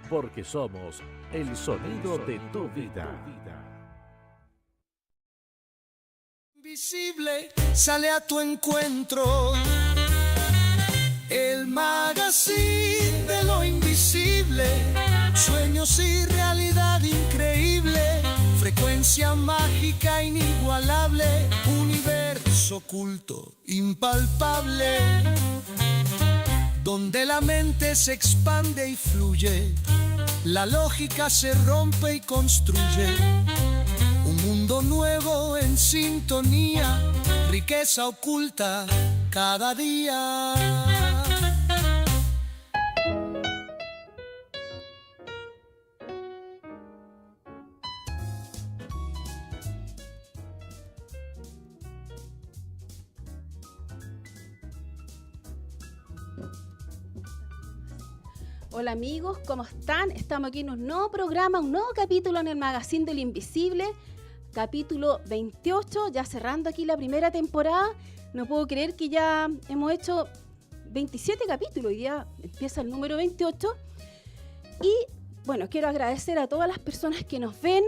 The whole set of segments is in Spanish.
porque somos el sonido de tu vida. Invisible sale a tu encuentro, el magazine de lo invisible, sueños y realidad increíble, frecuencia mágica inigualable, universo oculto, impalpable, donde la mente se expande y fluye, la lógica se rompe y construye. Un mundo nuevo en sintonía, riqueza oculta cada día. Hola amigos, ¿cómo están? Estamos aquí en un nuevo programa, un nuevo capítulo en el Magazine de lo Invisible, capítulo 28, ya cerrando aquí la primera temporada. No puedo creer que ya hemos hecho 27 capítulos, hoy día empieza el número 28. Y bueno, quiero agradecer a todas las personas que nos ven,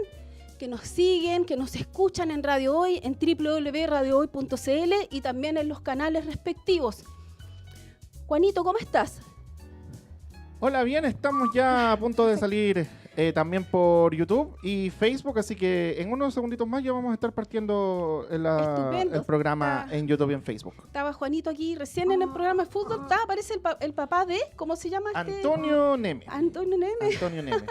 que nos siguen, que nos escuchan en Radio Hoy, en www.radiohoy.cl y también en los canales respectivos. Juanito, ¿cómo estás? Hola, bien, estamos ya a punto de salir también por YouTube y Facebook, así que en unos segunditos más ya vamos a estar partiendo el programa en YouTube y en Facebook. Estaba Juanito aquí recién en el programa de fútbol, aparece el papá de, ¿cómo se llama este? Antonio Neme. Antonio Neme. Antonio Neme.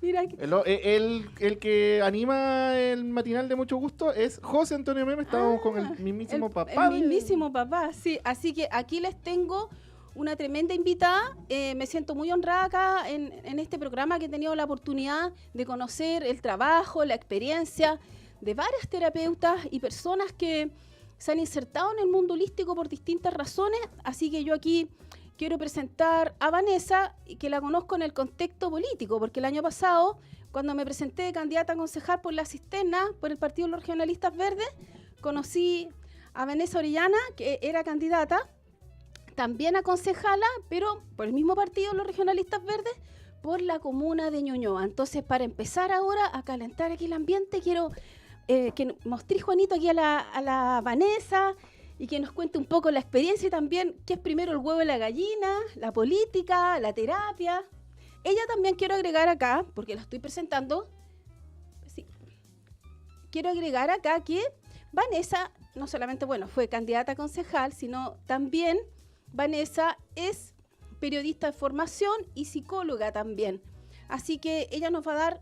Mira, el que anima el matinal de Mucho Gusto es José Antonio Neme, estamos con el mismísimo papá. El mismísimo papá, sí, así que aquí les tengo una tremenda invitada. Me siento muy honrada acá en este programa, que he tenido la oportunidad de conocer el trabajo, la experiencia de varias terapeutas y personas que se han insertado en el mundo holístico por distintas razones. Así que yo aquí quiero presentar a Vanessa, que la conozco en el contexto político, porque el año pasado, cuando me presenté de candidata a concejal por la Cisterna, por el Partido de los Regionalistas Verdes, conocí a Vanessa Orellana, que era candidata también a concejala, pero por el mismo partido, los Regionalistas Verdes, por la comuna de Ñuñoa. Entonces, para empezar ahora a calentar aquí el ambiente, quiero que mostré, Juanito, aquí a la Vanessa, y que nos cuente un poco la experiencia y también qué es primero el huevo y la gallina, la política, la terapia. Ella también quiero agregar acá, porque la estoy presentando, sí, quiero agregar acá que Vanessa no solamente, fue candidata a concejal, sino también Vanessa es periodista de formación y psicóloga también. Así que ella nos va a dar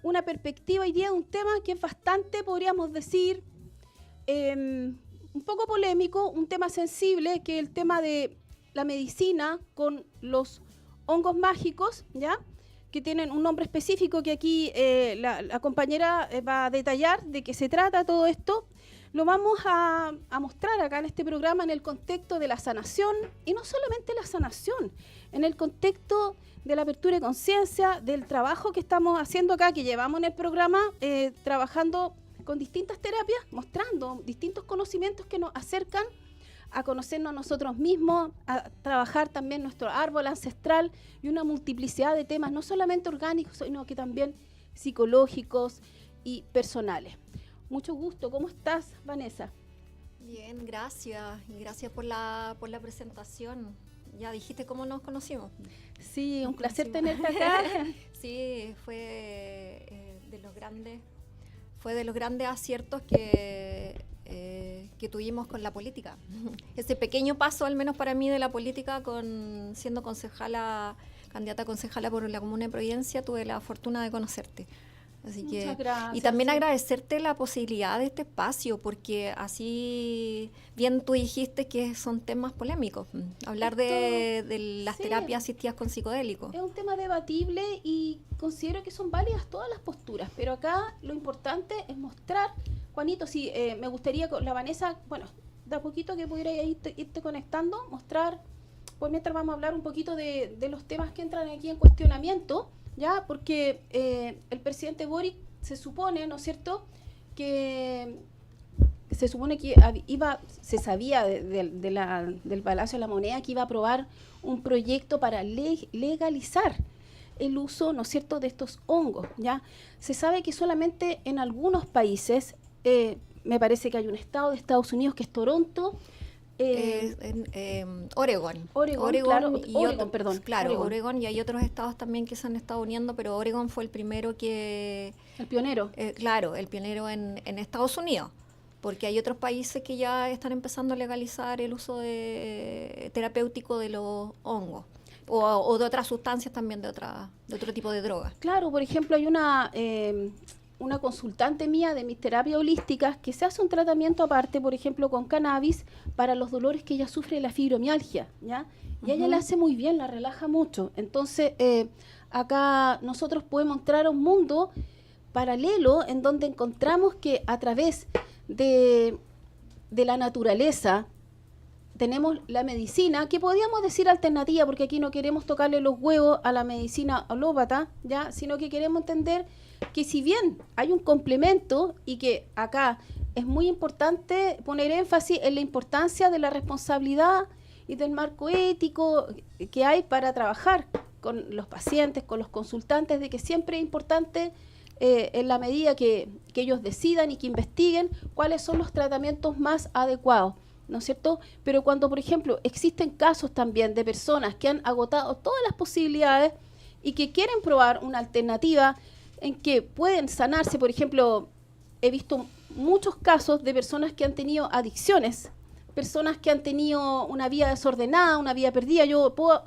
una perspectiva hoy día de un tema que es bastante, podríamos decir, un poco polémico, un tema sensible, que es el tema de la medicina con los hongos mágicos, ¿ya? Que tienen un nombre específico que aquí la compañera va a detallar de qué se trata todo esto. Lo vamos a mostrar acá en este programa en el contexto de la sanación, y no solamente la sanación, en el contexto de la apertura de conciencia, del trabajo que estamos haciendo acá, que llevamos en el programa, trabajando con distintas terapias, mostrando distintos conocimientos que nos acercan a conocernos a nosotros mismos, a trabajar también nuestro árbol ancestral y una multiplicidad de temas, no solamente orgánicos, sino que también psicológicos y personales. Mucho gusto. ¿Cómo estás, Vanessa? Bien, gracias. Gracias por la presentación. Ya dijiste cómo nos conocimos. Sí, un placer tenerte acá. Sí, fue de los grandes aciertos que tuvimos con la política. Ese pequeño paso, al menos para mí, de la política, siendo candidata a concejala por la Comuna de Providencia, tuve la fortuna de conocerte. Así que, muchas gracias. Y también agradecerte la posibilidad de este espacio, porque así bien tú dijiste que son temas polémicos. Hablar de las terapias asistidas con psicodélicos. Es un tema debatible y considero que son válidas todas las posturas, pero acá lo importante es mostrar, Juanito, sí, me gustaría con la Vanessa, de a poquito que pudiera irte conectando, mostrar, pues mientras vamos a hablar un poquito de los temas que entran aquí en cuestionamiento, ¿ya? Porque el presidente Boric se supone, ¿no es cierto?, que se supone que se sabía del Palacio de la Moneda que iba a aprobar un proyecto para legalizar el uso, ¿no es cierto?, de estos hongos, ¿ya? Se sabe que solamente en algunos países, me parece que hay un estado de Estados Unidos que es Toronto, Oregon, claro, Oregon, y hay otros estados también que se han estado uniendo, pero Oregon fue el primero el pionero. El pionero en Estados Unidos, porque hay otros países que ya están empezando a legalizar el uso terapéutico de los hongos. O de otras sustancias también, de otro tipo de drogas. Claro, por ejemplo, hay una consultante mía de mis terapias holísticas que se hace un tratamiento aparte, por ejemplo, con cannabis para los dolores que ella sufre de la fibromialgia, ¿ya? Y ella la hace muy bien, la relaja mucho. Entonces, acá nosotros podemos entrar a un mundo paralelo en donde encontramos que a través de la naturaleza tenemos la medicina, que podríamos decir alternativa, porque aquí no queremos tocarle los huevos a la medicina alópata, ¿ya? Sino que queremos entender que si bien hay un complemento y que acá es muy importante poner énfasis en la importancia de la responsabilidad y del marco ético que hay para trabajar con los pacientes, con los consultantes, de que siempre es importante en la medida que ellos decidan y que investiguen cuáles son los tratamientos más adecuados, ¿no es cierto? Pero cuando, por ejemplo, existen casos también de personas que han agotado todas las posibilidades y que quieren probar una alternativa en que pueden sanarse, por ejemplo, he visto muchos casos de personas que han tenido adicciones, personas que han tenido una vida desordenada, una vida perdida. Yo puedo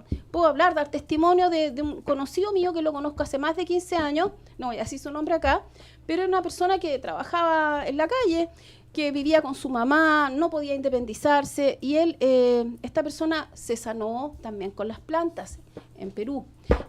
hablar, dar testimonio de un conocido mío que lo conozco hace más de 15 años, no voy a decir su nombre acá, pero era una persona que trabajaba en la calle, que vivía con su mamá, no podía independizarse, y esta persona se sanó también con las plantas en Perú.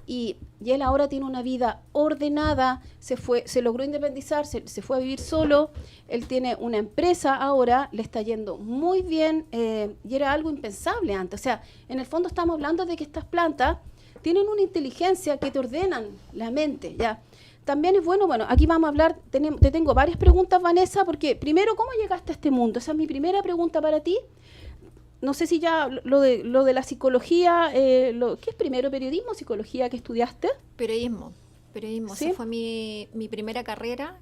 Y él ahora tiene una vida ordenada, se logró independizar, se fue a vivir solo, él tiene una empresa ahora, le está yendo muy bien, y era algo impensable antes. O sea, en el fondo estamos hablando de que estas plantas tienen una inteligencia que te ordenan la mente, ¿ya? También es bueno, aquí vamos a hablar, te tengo varias preguntas, Vanessa, porque primero, ¿cómo llegaste a este mundo? Esa es mi primera pregunta para ti. No sé si ya lo de la psicología, ¿qué es primero, periodismo o psicología que estudiaste? Periodismo, ¿Sí? Esa fue mi primera carrera.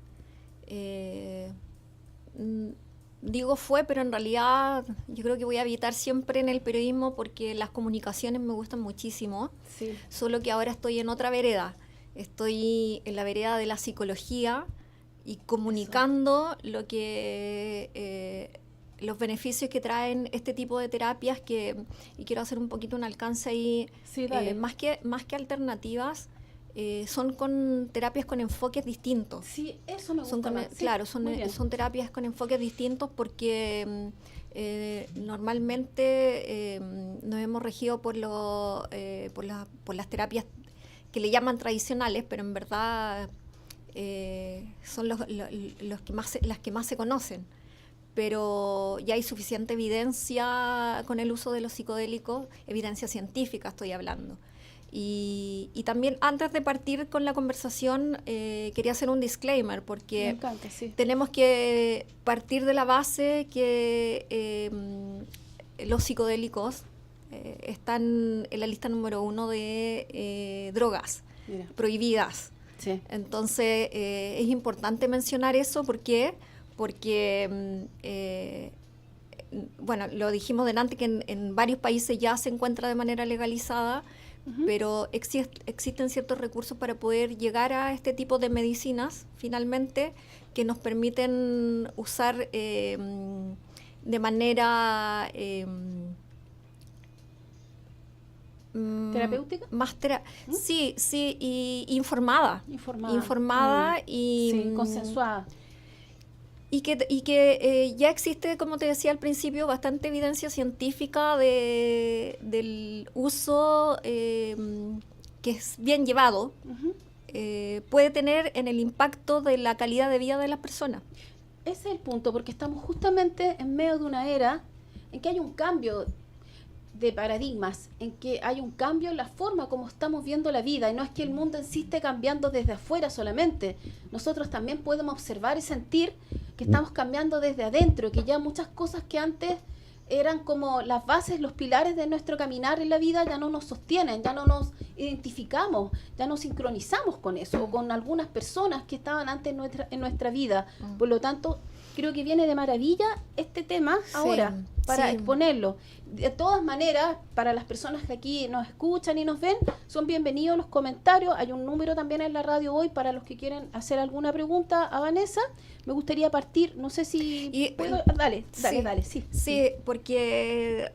Digo fue, pero en realidad yo creo que voy a habitar siempre en el periodismo porque las comunicaciones me gustan muchísimo, Sí. Solo que ahora estoy en otra vereda. Estoy en la vereda de la psicología y comunicando lo que los beneficios que traen este tipo de terapias y quiero hacer un poquito un alcance ahí. Sí, dale. Más que alternativas, son con terapias con enfoques distintos. Sí, eso me gusta más. Sí, Claro, muy bien. son terapias con enfoques distintos porque normalmente nos hemos regido por las terapias que le llaman tradicionales, pero en verdad son las que más se conocen. Pero ya hay suficiente evidencia con el uso de los psicodélicos, evidencia científica estoy hablando. Y también antes de partir con la conversación quería hacer un disclaimer porque Me encanta, sí. tenemos que partir de la base que los psicodélicos están en la lista número 1 de drogas Mira. prohibidas. Sí. Entonces es importante mencionar eso porque bueno, lo dijimos delante que en varios países ya se encuentra de manera legalizada, pero existen ciertos recursos para poder llegar a este tipo de medicinas finalmente que nos permiten usar de manera ¿Terapéutica? Sí, y informada y sí, consensuada. Y que ya existe, como te decía al principio, bastante evidencia científica del uso que es bien llevado, puede tener en el impacto de la calidad de vida de las personas. Ese es el punto, porque estamos justamente en medio de una era en que hay un cambio de paradigmas, en que hay un cambio en la forma como estamos viendo la vida, y no es que el mundo en sí esté cambiando desde afuera solamente, nosotros también podemos observar y sentir que estamos cambiando desde adentro, que ya muchas cosas que antes eran como las bases, los pilares de nuestro caminar en la vida ya no nos sostienen, ya no nos identificamos, ya nos sincronizamos con eso, o con algunas personas que estaban antes en nuestra vida. Por lo tanto, creo que viene de maravilla este tema ahora, para exponerlo. De todas maneras, para las personas que aquí nos escuchan y nos ven, son bienvenidos los comentarios. Hay un número también en la radio hoy para los que quieren hacer alguna pregunta a Vanessa. Me gustaría partir, no sé si puedo. Dale, sí. Sí, porque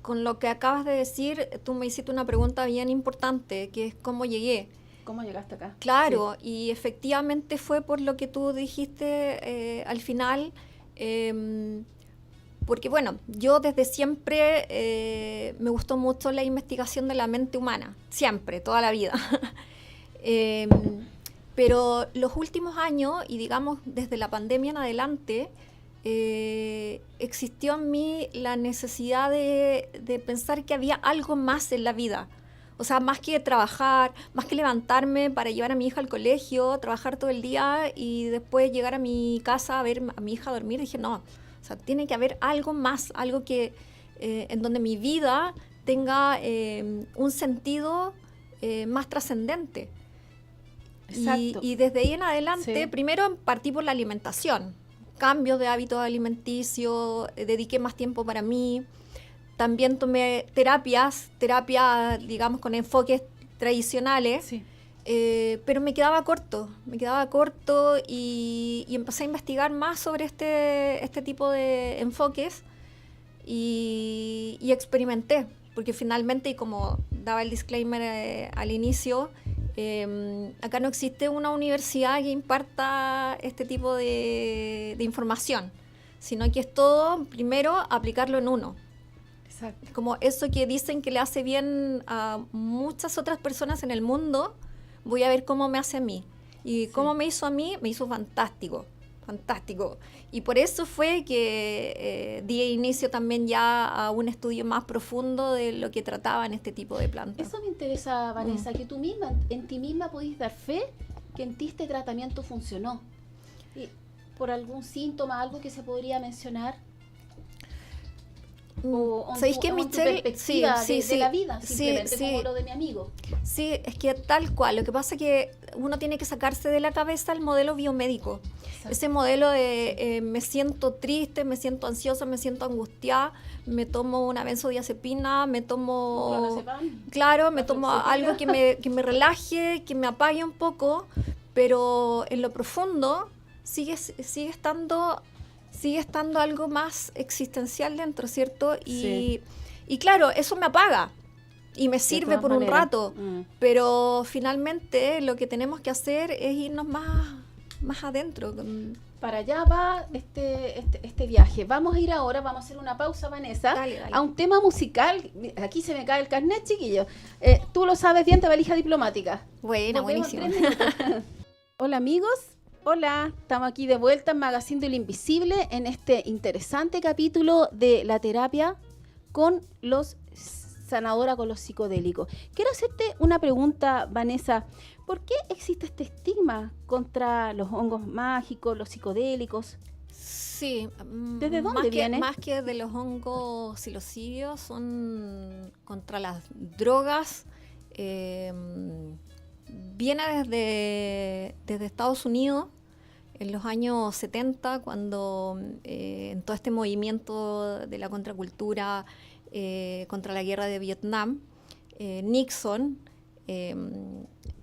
con lo que acabas de decir, tú me hiciste una pregunta bien importante, que es cómo llegué. ¿Cómo llegaste acá? Claro, sí. Y efectivamente fue por lo que tú dijiste al final, porque bueno, yo desde siempre me gustó mucho la investigación de la mente humana, siempre, toda la vida. Pero los últimos años, y digamos desde la pandemia en adelante, existió en mí la necesidad de pensar que había algo más en la vida. O sea, más que trabajar, más que levantarme para llevar a mi hija al colegio, trabajar todo el día y después llegar a mi casa a ver a mi hija dormir, dije, no, o sea, tiene que haber algo más, algo que en donde mi vida tenga un sentido más trascendente. Y desde ahí en adelante, primero partí por la alimentación, cambios de hábitos alimenticios, dediqué más tiempo para mí. También tomé terapias, digamos, con enfoques tradicionales, pero me quedaba corto y empecé a investigar más sobre este tipo de enfoques y experimenté, porque finalmente, y como daba el disclaimer al inicio, acá no existe una universidad que imparta este tipo de información, sino que es todo, primero, aplicarlo en uno. Exacto. Como eso que dicen que le hace bien a muchas otras personas en el mundo, voy a ver cómo me hace a mí. Y cómo me hizo a mí, me hizo fantástico. Y por eso fue que di inicio también ya a un estudio más profundo de lo que trataban este tipo de plantas. Eso me interesa, Vanessa, que tú misma, en ti misma podís dar fe que en ti este tratamiento funcionó. Y por algún síntoma, algo que se podría mencionar. ¿Sabéis que Michelle? De la vida, simplemente como lo de mi amigo. Sí, es que tal cual. Lo que pasa es que uno tiene que sacarse de la cabeza el modelo biomédico. Exacto. Ese modelo de me siento triste, me siento ansiosa, me siento angustiada, me tomo una benzodiazepina, me tomo algo que me relaje, que me apague un poco, pero en lo profundo sigue estando algo más existencial dentro, ¿cierto? Y claro, eso me apaga y me sirve por un rato, pero finalmente lo que tenemos que hacer es irnos más adentro. Para allá va este viaje. Vamos a ir ahora, vamos a hacer una pausa, Vanessa, dale. A un tema musical. Aquí se me cae el carnet, chiquillo. Tú lo sabes bien, de valija diplomática. Bueno, buenísimo. Hola, amigos. Hola, estamos aquí de vuelta en Magazine de lo Invisible en este interesante capítulo de la terapia con los sanadora con los psicodélicos. Quiero hacerte una pregunta, Vanessa. ¿Por qué existe este estigma contra los hongos mágicos, los psicodélicos? Sí. ¿Desde dónde viene? Más que de los hongos psilocídeos, son contra las drogas. Viene desde Estados Unidos en los años 70, cuando en todo este movimiento de la contracultura contra la guerra de Vietnam, Nixon,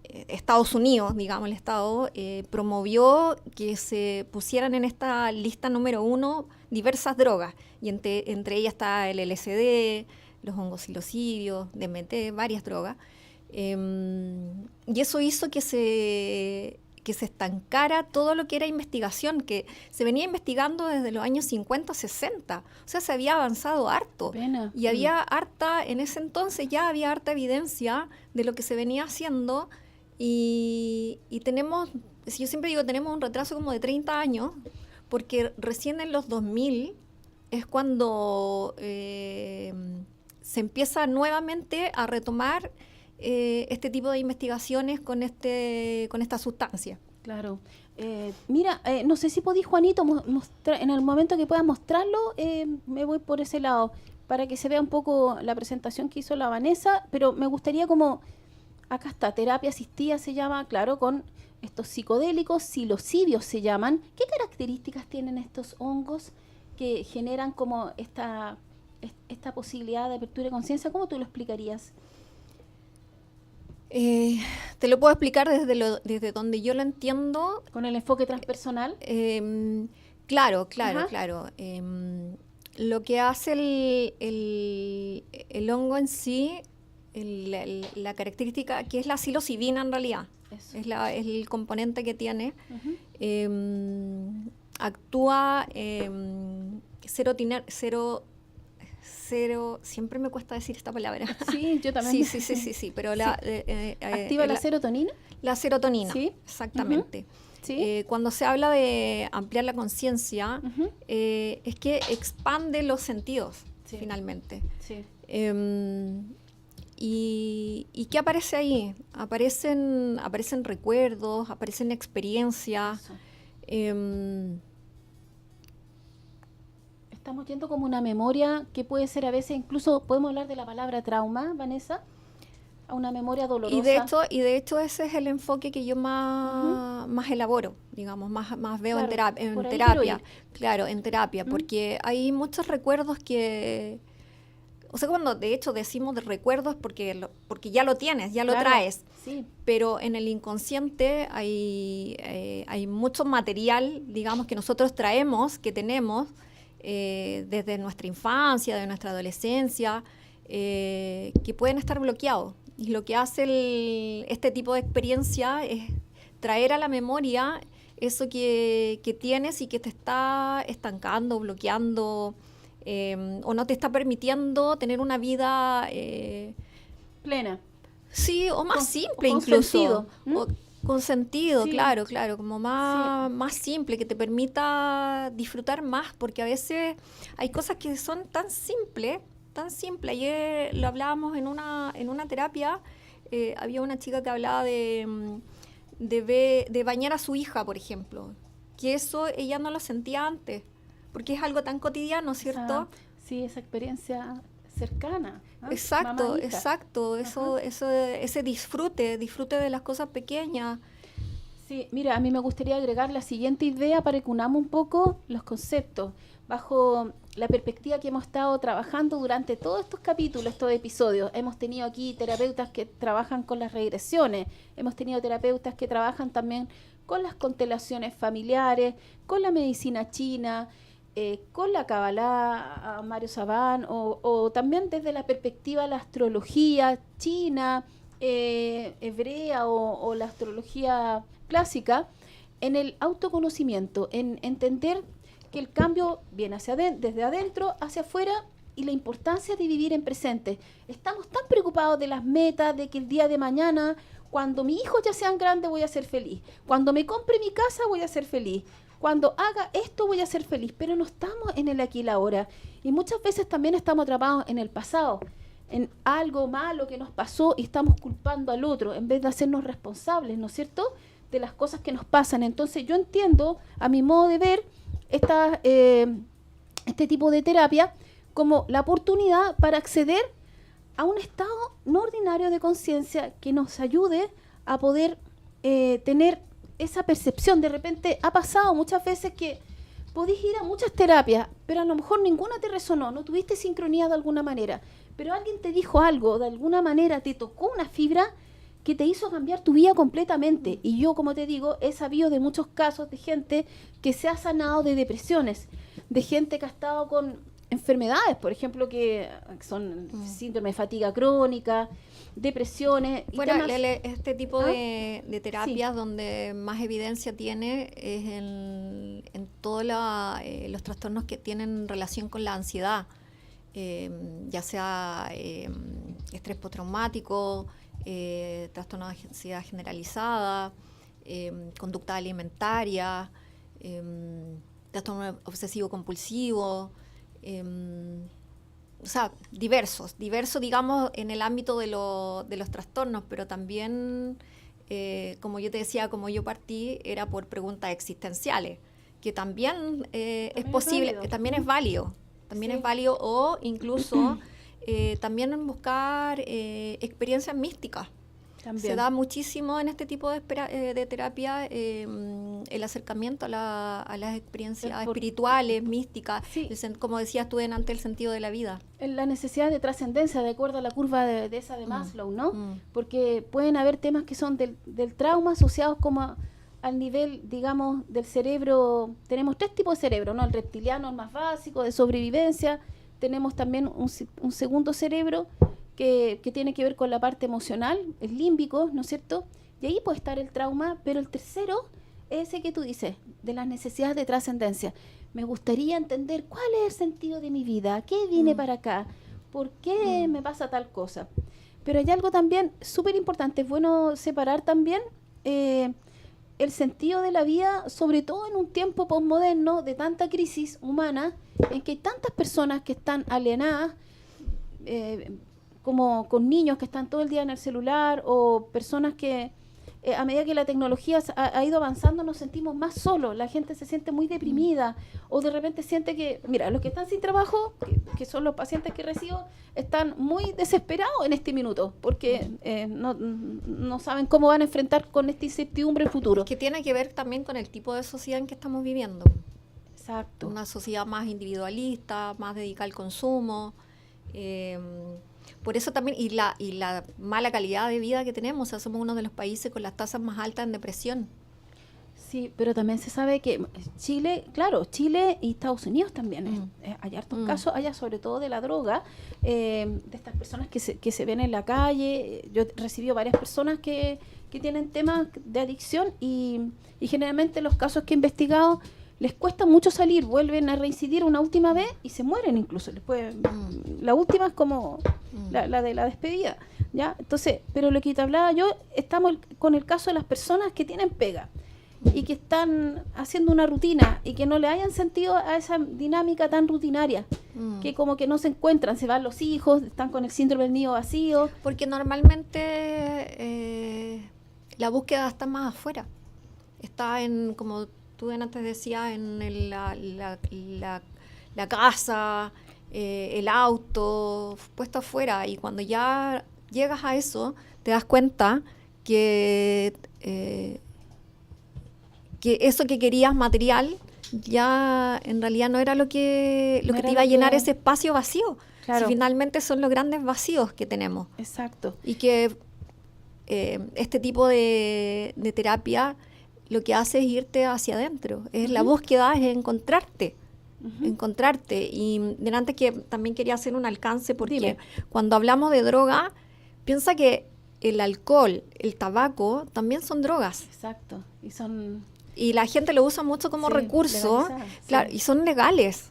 Estados Unidos, digamos el Estado, promovió que se pusieran en esta lista número 1 diversas drogas, y entre ellas está el LSD, los hongos psilocídeos, DMT, varias drogas. Y eso hizo que se estancara todo lo que era investigación, que se venía investigando desde los años 50, 60. O sea, se había avanzado harto. Y había en ese entonces ya había harta evidencia de lo que se venía haciendo. Y tenemos, yo siempre digo, tenemos un retraso como de 30 años, porque recién en los 2000 es cuando se empieza nuevamente a retomar este tipo de investigaciones con esta sustancia. Claro. Mira, no sé si podís, Juanito, en el momento que puedas mostrarlo, me voy por ese lado, para que se vea un poco la presentación que hizo la Vanessa, pero me gustaría como, acá está, terapia asistida se llama, claro, con estos psicodélicos, psilocibios se llaman. ¿Qué características tienen estos hongos que generan como esta posibilidad de apertura de conciencia? ¿Cómo tú lo explicarías? Te lo puedo explicar desde donde yo lo entiendo. ¿Con el enfoque transpersonal? Claro. Lo que hace el hongo en sí, la característica, que es la psilocibina en realidad, es el componente que tiene, actúa siempre me cuesta decir esta palabra. Sí, yo también. Sí, pero ¿activa la serotonina? La serotonina, sí. Exactamente. Sí. Cuando se habla de ampliar la conciencia, es que expande los sentidos, finalmente. Sí. ¿Y qué aparece ahí? Aparecen recuerdos, aparecen experiencias. Estamos yendo como una memoria que puede ser a veces, incluso podemos hablar de la palabra trauma, Vanessa, a una memoria dolorosa. Y de hecho ese es el enfoque que yo más elaboro, digamos, más veo en terapia. Claro, en terapia, porque hay muchos recuerdos que... O sea, cuando de hecho decimos de recuerdos porque ya lo tienes, ya lo traes. Sí. Pero en el inconsciente hay mucho material, digamos, que nosotros traemos, que tenemos, desde nuestra infancia, de nuestra adolescencia, que pueden estar bloqueados. Y lo que hace este tipo de experiencia es traer a la memoria eso que tienes y que te está estancando, bloqueando, o no te está permitiendo tener una vida plena. Sí, o más simple incluso. Con sentido, sí. claro, como más simple, que te permita disfrutar más, porque a veces hay cosas que son tan simples. Ayer lo hablábamos en una terapia, había una chica que hablaba de bañar a su hija, por ejemplo, que eso ella no lo sentía antes, porque es algo tan cotidiano, ¿cierto? Sí, esa experiencia cercana. ¿no? Exacto, ese disfrute de las cosas pequeñas. Sí, mira, a mí me gustaría agregar la siguiente idea para que unamos un poco los conceptos, bajo la perspectiva que hemos estado trabajando durante todos estos capítulos, estos episodios. Hemos tenido aquí terapeutas que trabajan con las regresiones, hemos tenido terapeutas que trabajan también con las constelaciones familiares, con la medicina china, con la Kabbalah, Mario Sabán, o también desde la perspectiva de la astrología china, hebrea o la astrología clásica, en el autoconocimiento, en entender que el cambio viene desde adentro hacia afuera, y la importancia de vivir en presente. Estamos tan preocupados de las metas, de que el día de mañana, cuando mis hijos ya sean grandes, voy a ser feliz. Cuando me compre mi casa, voy a ser feliz. Cuando haga esto, voy a ser feliz. Pero no estamos en el aquí y la ahora. Y muchas veces también estamos atrapados en el pasado, en algo malo que nos pasó, y estamos culpando al otro, en vez de hacernos responsables, ¿no es cierto?, de las cosas que nos pasan. Entonces yo entiendo, a mi modo de ver, este tipo de terapia como la oportunidad para acceder a un estado no ordinario de conciencia que nos ayude a poder tener esa percepción. De repente ha pasado muchas veces que podés ir a muchas terapias, pero a lo mejor ninguna te resonó, no tuviste sincronía de alguna manera, pero alguien te dijo algo, de alguna manera te tocó una fibra que te hizo cambiar tu vida completamente. Y yo, como te digo, he sabido de muchos casos de gente que se ha sanado de depresiones, de gente que ha estado con enfermedades, por ejemplo, que son síndrome de fatiga crónica, depresiones. Bueno, este tipo de terapias, sí, donde más evidencia tiene es en todos los trastornos que tienen relación con la ansiedad, ya sea estrés postraumático, trastorno de ansiedad generalizada, conducta alimentaria, trastorno obsesivo compulsivo, o sea, diverso, digamos, en el ámbito de los trastornos, pero también como yo te decía, como yo partí, era por preguntas existenciales, que también es posible, también es válido, o incluso también buscar experiencias místicas. También. Se da muchísimo en este tipo de terapia el acercamiento a las experiencias espirituales, místicas, como decías tú antes, el sentido de la vida. La necesidad de trascendencia, de acuerdo a la curva de esa de Maslow, ¿no? Porque pueden haber temas que son del trauma asociados como al nivel, digamos, del cerebro. Tenemos 3 tipos de cerebro, ¿no? El reptiliano, el más básico, de sobrevivencia. Tenemos también un segundo cerebro que tiene que ver con la parte emocional, el límbico, ¿no es cierto? Y ahí puede estar el trauma, pero el tercero es ese que tú dices, de las necesidades de trascendencia. Me gustaría entender cuál es el sentido de mi vida, qué vine para acá, por qué me pasa tal cosa. Pero hay algo también súper importante, es bueno separar también el sentido de la vida, sobre todo en un tiempo posmoderno de tanta crisis humana, en que hay tantas personas que están alienadas, como con niños que están todo el día en el celular, o personas que a medida que la tecnología ha ido avanzando nos sentimos más solos, la gente se siente muy deprimida, o de repente siente que, mira, los que están sin trabajo, que son los pacientes que recibo, están muy desesperados en este minuto, porque no saben cómo van a enfrentar con esta incertidumbre futuro. Que tiene que ver también con el tipo de sociedad en que estamos viviendo. Exacto. Una sociedad más individualista, más dedicada al consumo, por eso también, y la mala calidad de vida que tenemos, o sea, somos uno de los países con las tasas más altas en depresión. Sí, pero también se sabe que Chile y Estados Unidos también, hay hartos casos, allá sobre todo de la droga, de estas personas que se ven en la calle. Yo he recibido varias personas que tienen temas de adicción y generalmente los casos que he investigado les cuesta mucho salir, vuelven a reincidir una última vez y se mueren incluso. Después, la última es como la de la despedida, ¿ya? Entonces, pero lo que te hablaba yo, estamos con el caso de las personas que tienen pega y que están haciendo una rutina y que no le hayan sentido a esa dinámica tan rutinaria, que como que no se encuentran, se van los hijos, están con el síndrome del nido vacío. Porque normalmente la búsqueda está más afuera, está en, como tú antes decías, en la casa, el auto, puesto afuera. Y cuando ya llegas a eso, te das cuenta que eso que querías material ya en realidad no era lo que te iba a llenar ese espacio vacío. Claro. Si finalmente son los grandes vacíos que tenemos. Exacto. Y que este tipo de terapia lo que hace es irte hacia adentro. Es la búsqueda, es encontrarte. Y delante que también quería hacer un alcance, porque cuando hablamos de droga, piensa que el alcohol, el tabaco, también son drogas. Exacto. Y la gente lo usa mucho como recurso, claro, y son legales.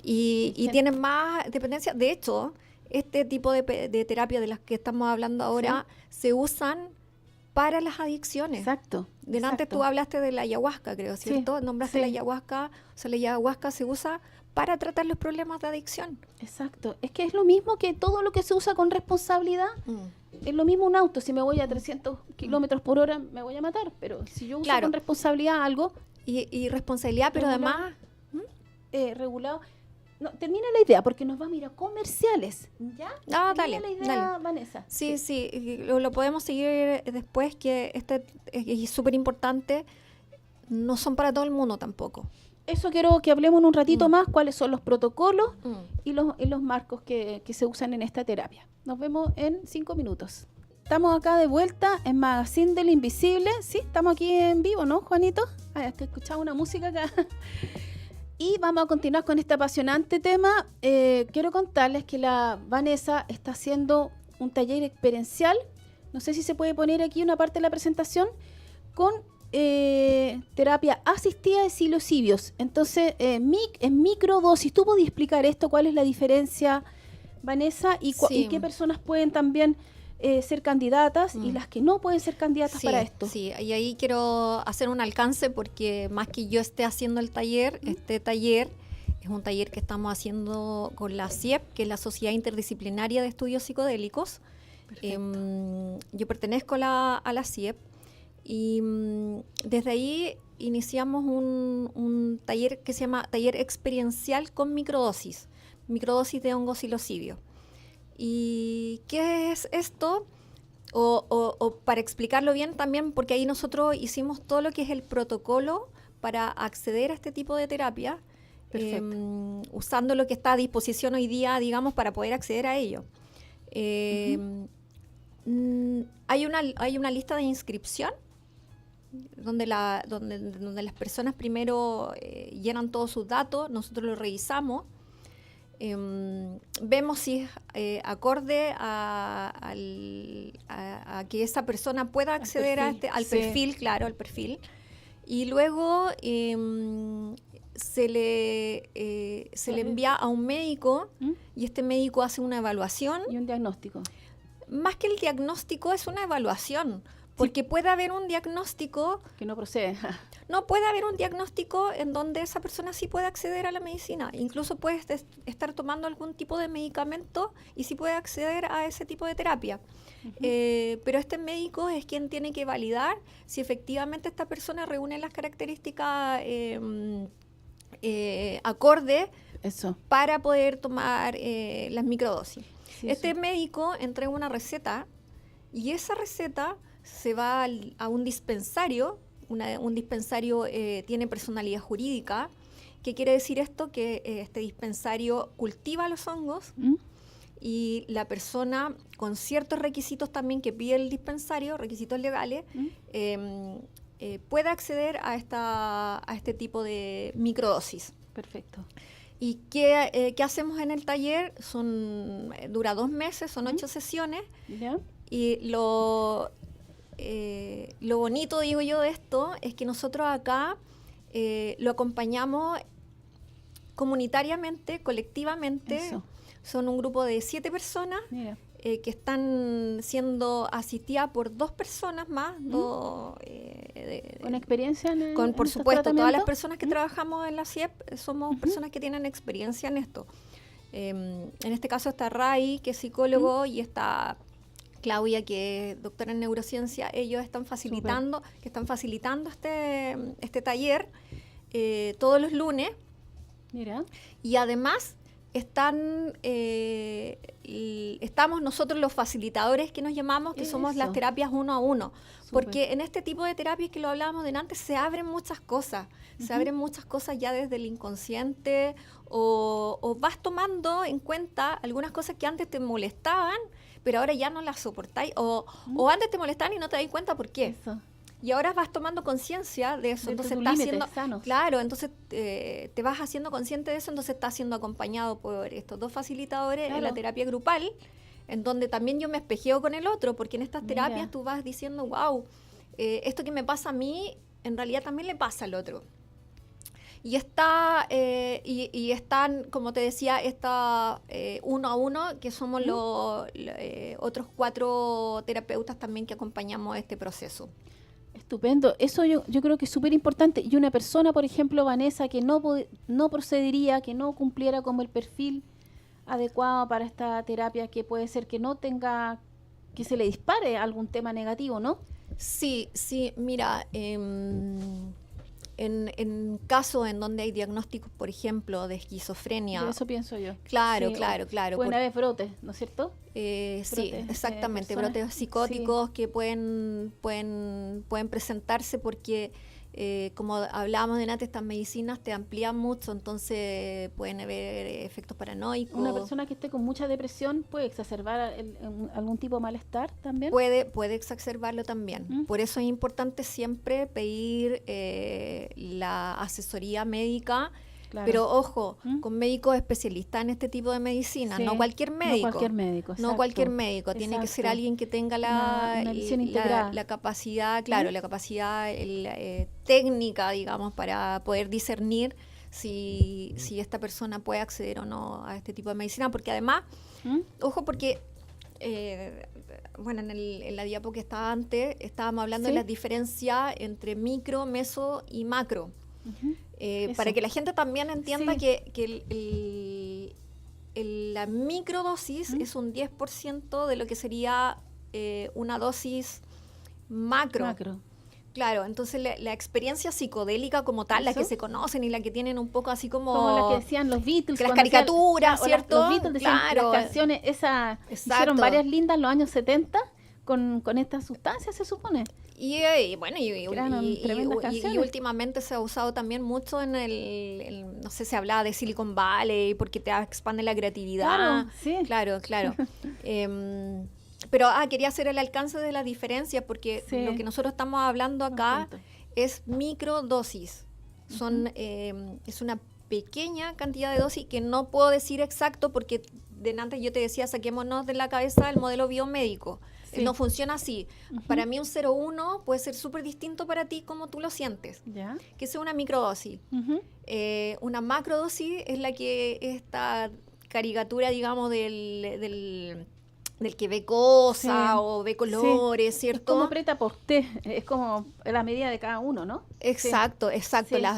Y tienen más dependencia. De hecho, este tipo de terapia de las que estamos hablando ahora se usan para las adicciones. Exacto. Delante tú hablaste de la ayahuasca, creo, ¿cierto? Sí, nombraste la ayahuasca. O sea, la ayahuasca se usa para tratar los problemas de adicción. Exacto. Es que es lo mismo que todo lo que se usa con responsabilidad. Es lo mismo un auto. Si me voy a 300 kilómetros por hora, me voy a matar. Pero si yo uso con responsabilidad algo... Y responsabilidad, pero además... regulado... No, termina la idea, porque nos vamos a ir a comerciales, ¿ya? Dale, la idea, dale. Vanessa. Sí, lo podemos seguir después, que es súper importante. No son para todo el mundo tampoco. Eso quiero que hablemos en un ratito más, cuáles son los protocolos y los marcos que se usan en esta terapia. Nos vemos en 5 minutos. Estamos acá de vuelta en Magazine del Invisible. Sí, estamos aquí en vivo, ¿no, Juanito? Es que escuchaba una música acá. Y vamos a continuar con este apasionante tema. Quiero contarles que la Vanessa está haciendo un taller experiencial. No sé si se puede poner aquí una parte de la presentación con terapia asistida de psilocibios. Entonces, en microdosis. ¿Tú podías explicar esto? ¿Cuál es la diferencia, Vanessa? ¿Y qué personas pueden también ser candidatas y las que no pueden ser candidatas para esto? Sí, y ahí quiero hacer un alcance, porque más que yo esté haciendo el taller, este taller es un taller que estamos haciendo con la CIEP, que es la Sociedad Interdisciplinaria de Estudios Psicodélicos, Yo pertenezco a la CIEP y desde ahí iniciamos un taller que se llama Taller Experiencial con Microdosis de hongo psilocidio. ¿Y qué es esto? O para explicarlo bien también, porque ahí nosotros hicimos todo lo que es el protocolo para acceder a este tipo de terapia, usando lo que está a disposición hoy día, digamos, para poder acceder a ello. Hay una lista de inscripción donde las personas primero llenan todos sus datos, nosotros lo revisamos, vemos si es acorde a que esa persona pueda acceder al perfil, claro, al perfil. Y luego se le envía a un médico y este médico hace una evaluación. Y un diagnóstico. Más que el diagnóstico es una evaluación, porque puede haber un diagnóstico que no procede. No, puede haber un diagnóstico en donde esa persona sí puede acceder a la medicina. Incluso puede estar tomando algún tipo de medicamento y sí puede acceder a ese tipo de terapia. Pero este médico es quien tiene que validar si efectivamente esta persona reúne las características acorde para poder tomar las microdosis. Sí, este médico entrega una receta y esa receta se va a un dispensario. Un dispensario tiene personalidad jurídica. ¿Qué quiere decir esto? Que este dispensario cultiva los hongos y la persona con ciertos requisitos también que pide el dispensario, requisitos legales, puede acceder a este tipo de microdosis. Perfecto. ¿Y qué hacemos en el taller? Dura 2 meses, son 8 sesiones. ¿Ya? Y lo bonito, digo yo, de esto es que nosotros acá lo acompañamos comunitariamente, colectivamente. Eso. Son un grupo de 7 personas que están siendo asistidas por 2 personas más. ¿Con experiencia en por supuesto, todas las personas que trabajamos en la CIEP somos personas que tienen experiencia en esto. En este caso está Ray, que es psicólogo, y está Claudia, que es doctora en neurociencia. Ellos están facilitando este taller todos los lunes. Mira. Y además estamos nosotros los facilitadores que nos llamamos, que somos las terapias 1 a 1. Porque en este tipo de terapias que lo hablábamos de antes, se abren muchas cosas. Se abren muchas cosas ya desde el inconsciente, o vas tomando en cuenta algunas cosas que antes te molestaban, pero ahora ya no las soportáis, o antes te molestaban y no te das cuenta por qué. Eso. Y ahora vas tomando conciencia de eso, entonces estás haciendo sanos. Claro, entonces te vas haciendo consciente de eso, entonces estás siendo acompañado por estos 2 facilitadores en la terapia grupal, en donde también yo me espejeo con el otro, porque en estas terapias tú vas diciendo, wow, esto que me pasa a mí, en realidad también le pasa al otro. Y están, como te decía, 1 a 1, que somos los otros 4 terapeutas también que acompañamos este proceso. Estupendo. Eso yo creo que es súper importante. Y una persona, por ejemplo, Vanessa, que no procedería, que no cumpliera como el perfil adecuado para esta terapia, que puede ser que no tenga, que se le dispare algún tema negativo, ¿no? Sí, mira, en casos en donde hay diagnósticos, por ejemplo, de esquizofrenia. Eso pienso yo. Claro. Pueden haber brotes, ¿no es cierto? Sí, exactamente, brotes psicóticos que pueden presentarse porque, como hablábamos de antes, estas medicinas te amplían mucho, entonces pueden haber efectos paranoicos. Una persona que esté con mucha depresión puede exacerbar algún tipo de malestar también. Puede exacerbarlo también. Por eso es importante siempre pedir la asesoría médica. Claro. Pero ojo, con médicos especialistas en este tipo de medicina, no cualquier médico. No cualquier médico, tiene que ser alguien que tenga la capacidad, la capacidad técnica, digamos, para poder discernir si esta persona puede acceder o no a este tipo de medicina, porque además, ojo, porque en la diapo que estaba antes, estábamos hablando de las diferencias entre micro, meso y macro. Para que la gente también entienda que la microdosis es un 10% de lo que sería una dosis macro. Claro, entonces la experiencia psicodélica como tal, la que se conocen y la que tienen un poco así como la que decían los Beatles. Que las caricaturas, ¿cierto? Los Beatles decían las canciones, hicieron varias lindas en los años 70 con estas sustancias, se supone. Y últimamente se ha usado también mucho en no sé, se hablaba de Silicon Valley porque te expande la creatividad. Claro. Pero quería hacer el alcance de la diferencia porque lo que nosotros estamos hablando acá es microdosis. Es una pequeña cantidad de dosis que no puedo decir exacto porque antes yo te decía, saquémonos de la cabeza el modelo biomédico. No funciona así. Para mí un 0,1 puede ser súper distinto para ti como tú lo sientes. Que sea una microdosis. Una macrodosis es la que esta caricatura, digamos, del que ve cosas o ve colores, ¿cierto? Es como prêt-à-porter, es como la medida de cada uno, ¿no? Exacto.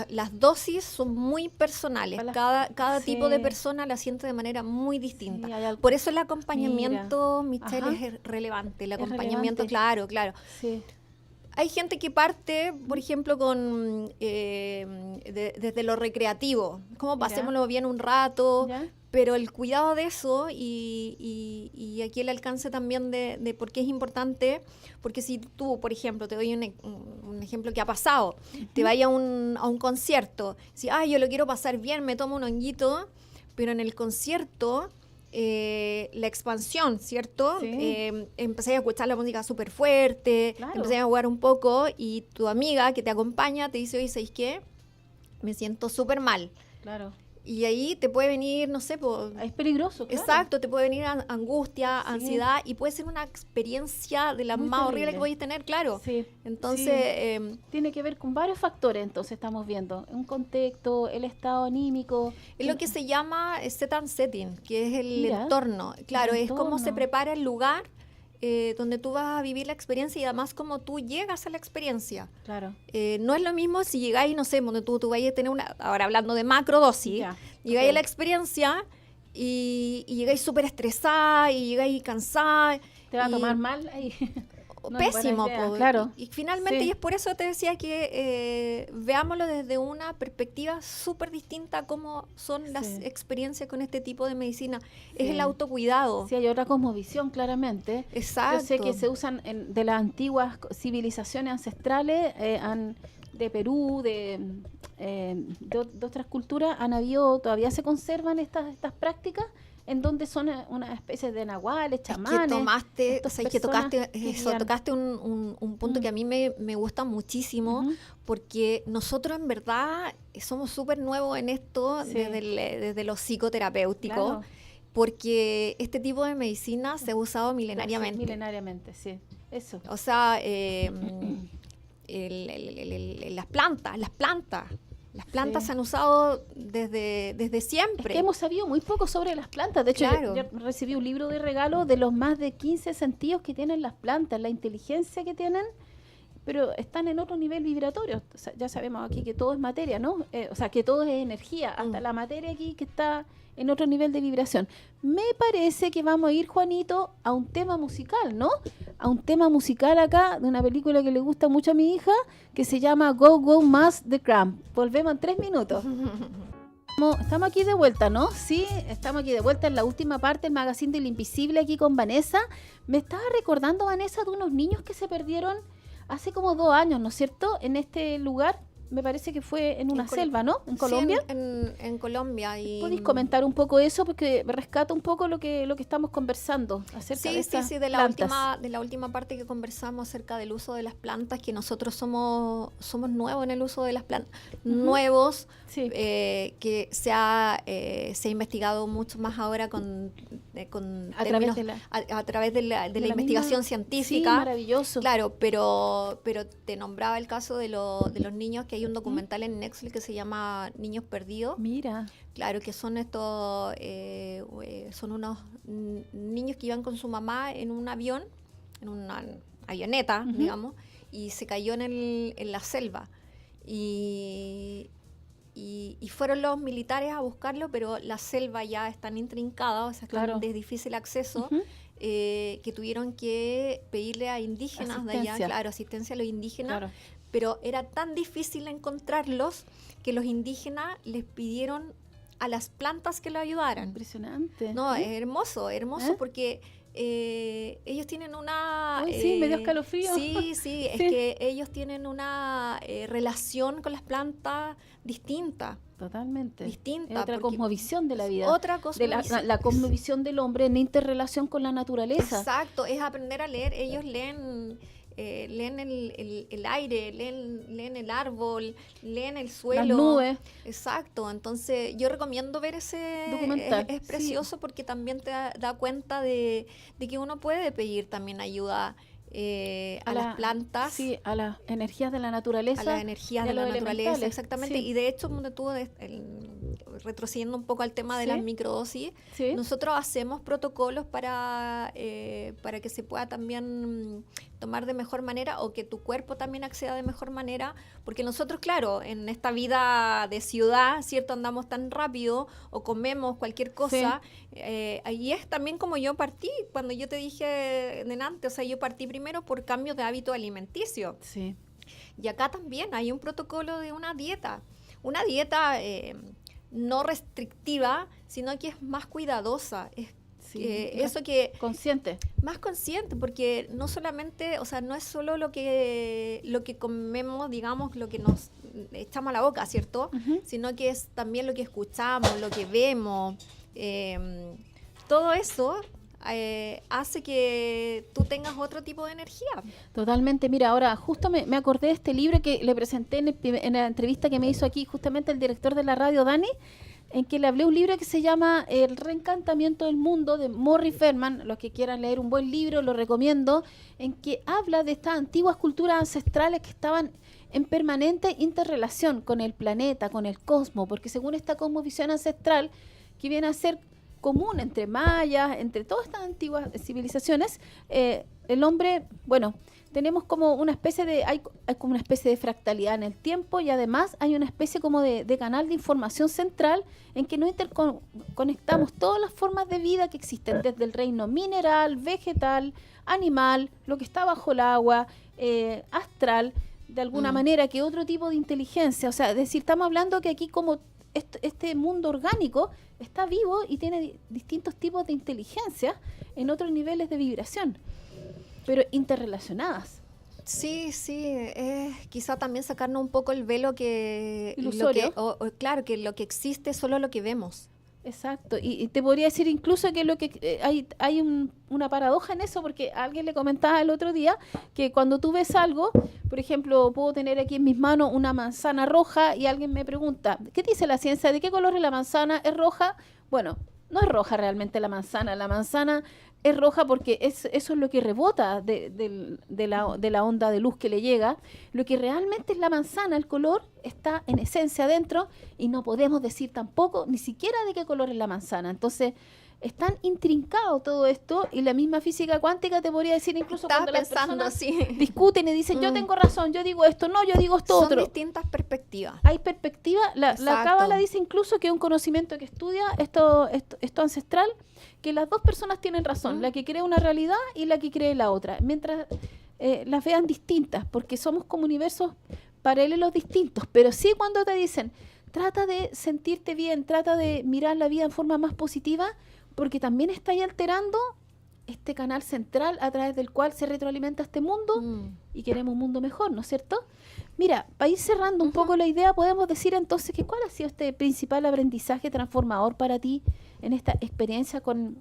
Las dosis son muy personales. Cada tipo de persona la siente de manera muy distinta. Por eso el acompañamiento, Michelle, es relevante. El acompañamiento, claro. Sí. Hay gente que parte, por ejemplo, con desde lo recreativo, como pasémoslo bien un rato, pero el cuidado de eso y aquí el alcance también de por qué es importante, porque si tú, por ejemplo, te doy un ejemplo que ha pasado, te vayas a un concierto, si yo lo quiero pasar bien, me tomo un honguito, pero en el concierto la expansión, ¿cierto? Empecé a escuchar la música súper fuerte, empecé a jugar un poco y tu amiga que te acompaña te dice, oye, ¿sabes qué? Me siento súper mal. Claro. Y ahí te puede venir, no sé, es peligroso, claro. Exacto, te puede venir angustia, ansiedad, y puede ser una experiencia de las más horribles que podéis tener, claro. Entonces... tiene que ver con varios factores, entonces estamos viendo. Un contexto, el estado anímico. Es lo que se llama set and setting, que es el entorno. Claro, es cómo se prepara el lugar donde tú vas a vivir la experiencia y además cómo tú llegas a la experiencia. Claro. No es lo mismo si llegáis, no sé, donde tú vayas a tener ahora hablando de macrodosis, llegáis a la experiencia y llegáis súper estresada y llegáis cansada. Te va a tomar mal ahí. Pésimo, claro. Y finalmente, y es por eso te decía que veámoslo desde una perspectiva súper distinta a cómo son las experiencias con este tipo de medicina. Es el autocuidado. Sí, hay otra cosmovisión, claramente. Exacto. Yo sé que se usan de las antiguas civilizaciones ancestrales, de Perú, de otras culturas, todavía se conservan estas prácticas, en donde son una especie de nahuales, chamanes. Tocaste un punto que a mí me gusta muchísimo, porque nosotros en verdad somos súper nuevos en esto desde lo psicoterapéutico, porque este tipo de medicina se ha usado milenariamente. Milenariamente, sí, eso. O sea, las plantas. Las plantas se han usado desde siempre. Es que hemos sabido muy poco sobre las plantas. De hecho, yo recibí un libro de regalo de los más de 15 sentidos que tienen las plantas, la inteligencia que tienen, pero están en otro nivel vibratorio. O sea, ya sabemos aquí que todo es materia, ¿no? O sea, que todo es energía, hasta la materia aquí que está en otro nivel de vibración. Me parece que vamos a ir, Juanito, a un tema musical, ¿no? A un tema musical acá, de una película que le gusta mucho a mi hija, que se llama Go Go Mass The Cramp. Volvemos en 3 minutos. Estamos aquí de vuelta, ¿no? Sí, estamos aquí de vuelta en la última parte del Magazine del Invisible, aquí con Vanessa. Me estaba recordando, Vanessa, de unos niños que se perdieron hace como 2 años, ¿no es cierto? En este lugar. Me parece que fue en una selva, ¿no? ¿En Colombia? Sí, en Colombia. ¿Podéis comentar un poco eso? Porque rescata un poco lo que estamos conversando acerca de estas plantas. De la última parte que conversamos acerca del uso de las plantas, que nosotros somos nuevos en el uso de las plantas. Nuevos, que se ha investigado mucho más ahora a través de la investigación científica. Sí, maravilloso. Claro, pero te nombraba el caso de los niños, que hay un documental en Netflix que se llama Niños Perdidos. Mira. Claro, que son estos, son unos niños que iban con su mamá en un avión, en una avioneta, digamos, y se cayó en la selva. Y y fueron los militares a buscarlo, pero la selva ya es tan intrincada, o sea, Claro. de difícil acceso, Ujú. que tuvieron que pedirle a indígenas de allá, Asistencia. claro, asistencia a los indígenas, Claro. pero era tan difícil encontrarlos que los indígenas les pidieron a las plantas que lo ayudaran. Impresionante. No, es hermoso ¿Eh? porque ellos tienen una... Uy, sí, me dio escalofrío. Sí, es Sí. que ellos tienen una relación con las plantas distinta. Totalmente. Distinta, Es otra porque- cosmovisión de la vida. Otra De la cosmovisión. cosmovisión del hombre en interrelación con la naturaleza. Exacto, es aprender a leer. Ellos leen el aire, leen el árbol, leen el suelo. Las nubes. Exacto, entonces yo recomiendo ver ese Documental, Es sí. precioso porque también te da cuenta de que uno puede pedir también ayuda a las plantas. Sí, a las energías de la naturaleza. A las energías y a de la los naturaleza, elementales, exactamente. sí. Y de hecho, retrocediendo un poco al tema de Sí. las microdosis, Sí. nosotros hacemos protocolos para que se pueda también tomar de mejor manera o que tu cuerpo también acceda de mejor manera, porque nosotros, claro, en esta vida de ciudad, ¿cierto? Andamos tan rápido o comemos cualquier cosa, ahí es también como yo partí, cuando yo te dije delante, o sea, yo partí primero por cambios de hábito alimenticio. Sí. Y acá también hay un protocolo de una dieta no restrictiva, sino que es más cuidadosa, es Sí. eso que Consciente. más consciente, porque no solamente, o sea, no es solo lo que comemos, digamos, lo que nos echamos a la boca, ¿cierto? Ujú. Sino que es también lo que escuchamos, lo que vemos, todo eso hace que tú tengas otro tipo de energía. Totalmente. Mira, ahora justo me acordé de este libro que le presenté en la entrevista que me hizo aquí justamente el director de la radio, Dani, en que le hablé un libro que se llama El reencantamiento del mundo, de Morris Feldman. Los que quieran leer un buen libro, lo recomiendo, en que habla de estas antiguas culturas ancestrales que estaban en permanente interrelación con el planeta, con el cosmos, porque según esta cosmovisión ancestral, que viene a ser común entre mayas, entre todas estas antiguas civilizaciones, el hombre, bueno, tenemos como una especie de, hay como una especie de fractalidad en el tiempo y además hay una especie como de canal de información central en que nos interconectamos todas las formas de vida que existen, desde el reino mineral, vegetal, animal, lo que está bajo el agua, astral, de alguna manera, que otro tipo de inteligencia. O sea, es decir, estamos hablando que aquí como este mundo orgánico está vivo y tiene distintos tipos de inteligencia en otros niveles de vibración, pero interrelacionadas. Sí, quizá también sacarnos un poco el velo que... Ilusorio. Claro, que lo que existe es solo lo que vemos. Exacto, y te podría decir incluso que lo que hay una paradoja en eso, porque a alguien le comentaba el otro día que cuando tú ves algo, por ejemplo, puedo tener aquí en mis manos una manzana roja y alguien me pregunta, ¿qué dice la ciencia? ¿De qué color es la manzana? ¿Es roja? Bueno, no es roja realmente la manzana es roja porque eso es lo que rebota de la onda de luz que le llega. Lo que realmente es la manzana, el color, está en esencia adentro y no podemos decir tampoco ni siquiera de qué color es la manzana. Entonces, es tan intrincado todo esto y la misma física cuántica te podría decir incluso Estaba cuando las pensando, personas sí. discuten y dicen yo tengo razón, yo digo esto, no, yo digo esto Son otro. distintas perspectivas. Hay perspectiva, la Exacto. cábala dice incluso que es un conocimiento que estudia esto ancestral, que las dos personas tienen razón, la que cree una realidad y la que cree la otra, mientras las vean distintas, porque somos como universos paralelos distintos, pero sí cuando te dicen, trata de sentirte bien, trata de mirar la vida en forma más positiva, porque también está ahí alterando este canal central a través del cual se retroalimenta este mundo y queremos un mundo mejor, ¿no es cierto? Mira, para ir cerrando un poco la idea, podemos decir entonces que ¿cuál ha sido este principal aprendizaje transformador para ti en esta experiencia con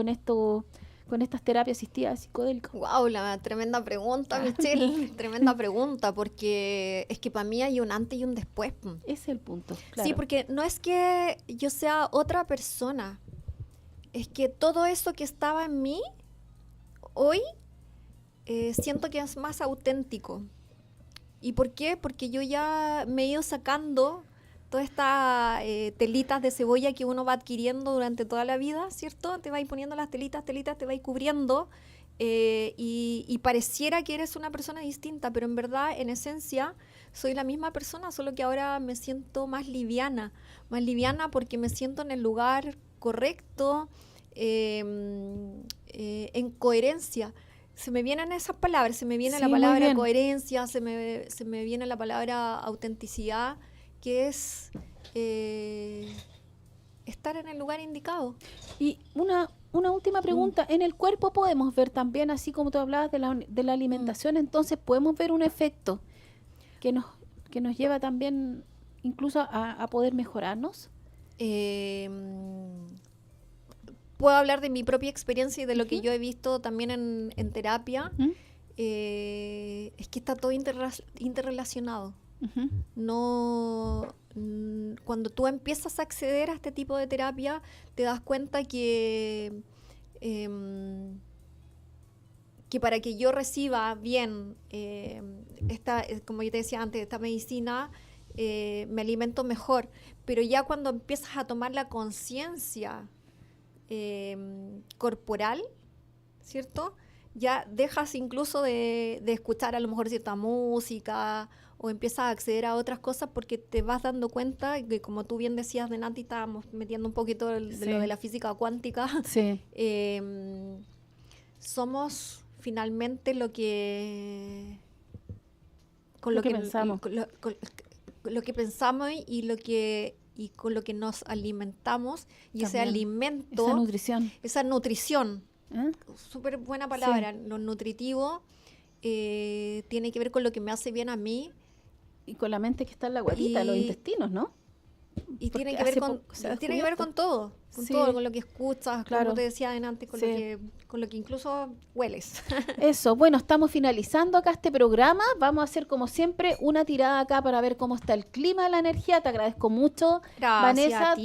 estas terapias asistidas psicodélicas? Wow, la tremenda pregunta, Michelle. Tremenda pregunta, porque es que para mí hay un antes y un después. Ese es el punto, claro. Sí, porque no es que yo sea otra persona, es que todo eso que estaba en mí, hoy, siento que es más auténtico. ¿Y por qué? Porque yo ya me he ido sacando todas estas telitas de cebolla que uno va adquiriendo durante toda la vida, ¿cierto? Te vas poniendo las telitas, te vas cubriendo y pareciera que eres una persona distinta, pero en verdad, en esencia, soy la misma persona, solo que ahora me siento más liviana porque me siento en el lugar correcto, en coherencia. Se me vienen esas palabras, se me viene la palabra coherencia, se me viene la palabra autenticidad, que es estar en el lugar indicado. Y una última pregunta, en el cuerpo podemos ver también, así como tú hablabas de la alimentación, entonces podemos ver un efecto que nos lleva también incluso a poder mejorarnos. Puedo hablar de mi propia experiencia y de lo que yo he visto también en terapia. Es que está todo interrelacionado. No, cuando tú empiezas a acceder a este tipo de terapia, te das cuenta que para que yo reciba bien como yo te decía antes, esta medicina, me alimento mejor. Pero ya cuando empiezas a tomar la conciencia corporal, ¿cierto? Ya dejas incluso de escuchar a lo mejor cierta música o empiezas a acceder a otras cosas porque te vas dando cuenta que, como tú bien decías, de Nati, estábamos metiendo un poquito de lo de la física cuántica. Sí. Somos finalmente lo que pensamos. Lo que pensamos y con lo que nos alimentamos, y también ese alimento, esa nutrición, súper buena palabra, lo nutritivo, tiene que ver con lo que me hace bien a mí. Y con la mente que está en la guatita, los intestinos, ¿no? Y tiene que ver con todo, con lo que escuchas, como te decía antes, con lo que incluso hueles. Eso, bueno, estamos finalizando acá este programa. Vamos a hacer, como siempre, una tirada acá para ver cómo está el clima, la energía. Te agradezco mucho, Vanessa,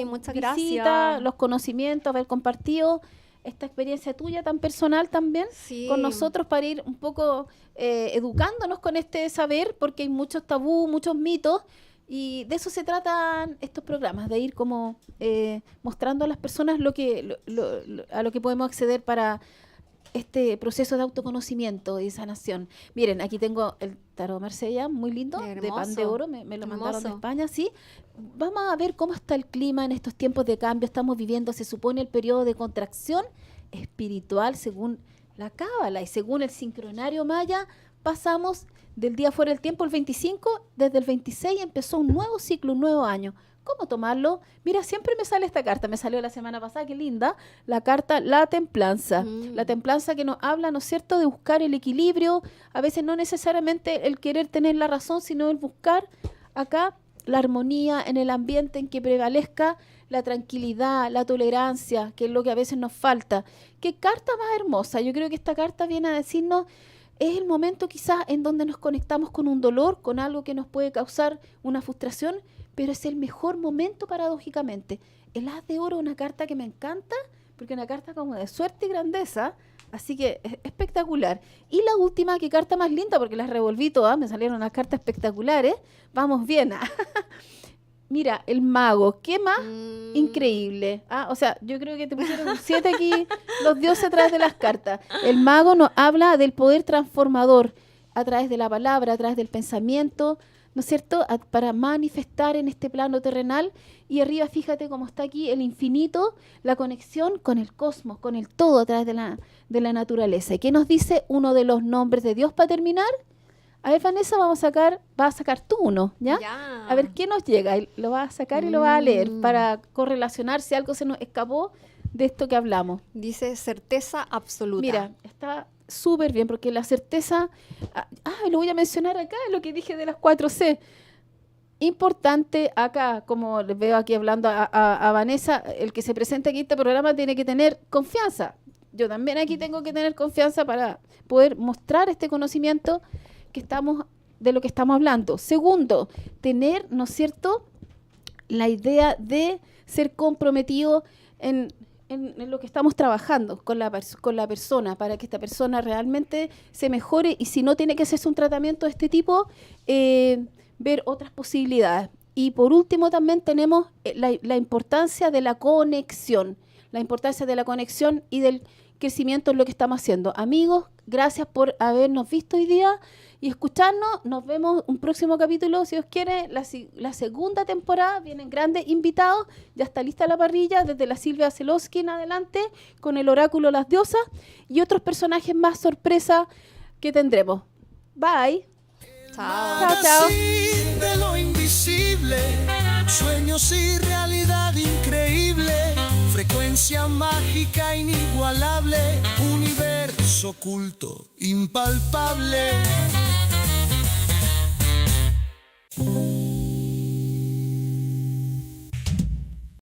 muchas visita, gracias. Los conocimientos, haber compartido esta experiencia tuya tan personal también con nosotros, para ir un poco educándonos con este saber, porque hay muchos tabú, muchos mitos. Y de eso se tratan estos programas, de ir como mostrando a las personas a lo que podemos acceder para este proceso de autoconocimiento y sanación. Miren, aquí tengo el tarot Marsella, muy lindo, de pan de oro, me lo mandaron de España, sí. Vamos a ver cómo está el clima en estos tiempos de cambio. Estamos viviendo, se supone, el periodo de contracción espiritual según la Cábala y según el sincronario maya. Pasamos del día fuera del tiempo, el 25, desde el 26 empezó un nuevo ciclo, un nuevo año. ¿Cómo tomarlo? Mira, siempre me sale esta carta, me salió la semana pasada, qué linda, la carta La Templanza. La templanza que nos habla, ¿no es cierto?, de buscar el equilibrio, a veces no necesariamente el querer tener la razón, sino el buscar acá la armonía en el ambiente, en que prevalezca la tranquilidad, la tolerancia, que es lo que a veces nos falta. ¿Qué carta más hermosa? Yo creo que esta carta viene a decirnos, es el momento quizás en donde nos conectamos con un dolor, con algo que nos puede causar una frustración, pero es el mejor momento paradójicamente. El As de Oro es una carta que me encanta, porque es una carta como de suerte y grandeza, así que es espectacular. Y la última, qué carta más linda, porque las revolví todas, me salieron unas cartas espectaculares. Vamos bien. Mira, el mago, qué más increíble. O sea, yo creo que te pusieron un 7 aquí, los dioses a través de las cartas. El mago nos habla del poder transformador a través de la palabra, a través del pensamiento, ¿no es cierto?, para manifestar en este plano terrenal. Y arriba, fíjate cómo está aquí el infinito, la conexión con el cosmos, con el todo a través de la naturaleza. ¿Y qué nos dice uno de los nombres de Dios para terminar? A ver, Vanessa, vas a sacar tú uno, ¿ya? A ver, ¿qué nos llega? Y lo vas a sacar y lo vas a leer para correlacionar si algo se nos escapó de esto que hablamos. Dice certeza absoluta. Mira, está súper bien, porque la certeza, lo voy a mencionar acá, lo que dije de las 4C. Importante acá, como les veo aquí hablando a Vanessa, el que se presente aquí en este programa tiene que tener confianza. Yo también aquí tengo que tener confianza para poder mostrar este conocimiento de lo que estamos hablando. Segundo, tener, ¿no es cierto?, la idea de ser comprometido en lo que estamos trabajando con la persona, para que esta persona realmente se mejore, y si no tiene que hacerse un tratamiento de este tipo, ver otras posibilidades. Y por último también tenemos la importancia de la conexión, y del crecimiento en lo que estamos haciendo. Amigos, gracias por habernos visto hoy día y escucharnos. Nos vemos un próximo capítulo, si Dios quiere, la segunda temporada. Vienen grandes invitados, ya está lista la parrilla, desde la Silvia Zelowski en adelante, con el oráculo Las Diosas y otros personajes más sorpresa que tendremos. Bye. Chao. Chao. De lo invisible, sueños y realidad increíble, frecuencia mágica inigualable, universo oculto, impalpable.